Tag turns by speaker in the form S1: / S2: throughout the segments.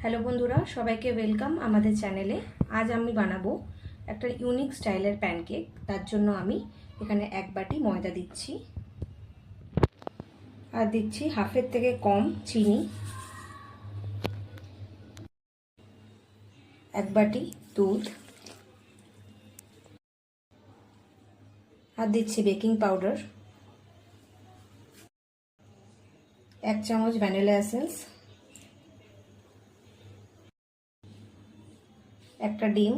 S1: Hello বন্ধুরা, সবাইকে welcome আমাদের চ্যানেলে। আজ আমি বানাবো একটা ইউনিক স্টাইলের প্যানকেক। তার জন্য আমি এখানে 1 বাটি ময়দা দিচ্ছি আর দিচ্ছি হাফের থেকে কম চিনি, 1 বাটি দুধ আর দিচ্ছি বেকিং পাউডার, 1 চামচ ভ্যানিলা এসেন্স, একটা ডিম।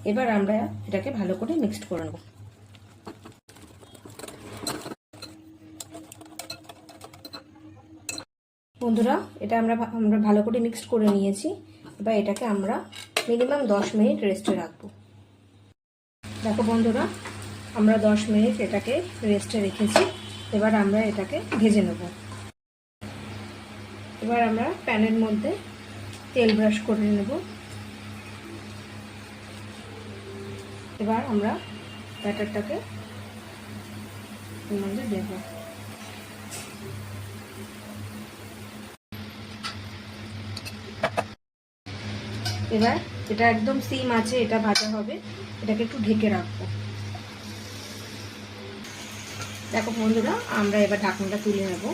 S1: এবার আমরা এটাকে ভালো করে মিক্সড করে নেব। বন্ধুরা, এটা আমরা ভালো করে মিক্সড করে নিয়েছি। এবার এটাকে আমরা মিনিমাম 10 মিনিট রেস্টে রাখবো। দেখো বন্ধুরা, আমরা 10 মিনিট এটাকে রেস্টে রেখেছি। এবার আমরা এটাকে ভেজে নেব। এবার আমরা প্যানের মধ্যে তেল ব্রাশ করে নেব। এবার আমরা ব্যাটারটাকে এর মধ্যে দেব। এবার এটা একদম সিম আছে, এটা ভাজা হবে। এটাকে একটু ঢেকে রাখবো। দেখো বন্ধুরা, আমরা এবার ঢাকনাটা তুলে নেব।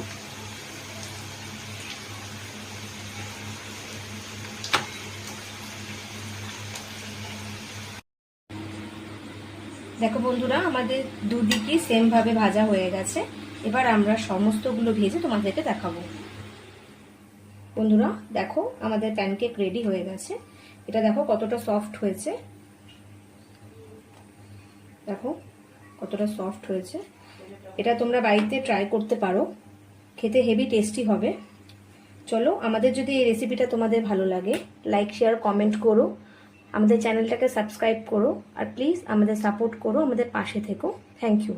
S1: দেখো বন্ধুরা, আমাদের দুদিকই সেম ভাবে ভাজা হয়ে গেছে। এবার আমরা সমস্তগুলো ভেজে তোমাদেরকে দেখাবো। বন্ধুরা দেখো, আমাদের প্যানকেক রেডি হয়ে গেছে। এটা দেখো কতটা সফট হয়েছে। দেখো কতটা সফট হয়েছে। এটা তোমরা বাড়িতে ট্রাই করতে পারো, খেতে হেভি টেস্টি হবে। চলো, আমাদের যদি এই রেসিপিটা তোমাদের ভালো লাগে, লাইক শেয়ার কমেন্ট করো, আমাদের চ্যানেলটাকে সাবস্ক্রাইব করো আর প্লিজ আমাদের সাপোর্ট করো, আমাদের পাশে থেকো। Thank you.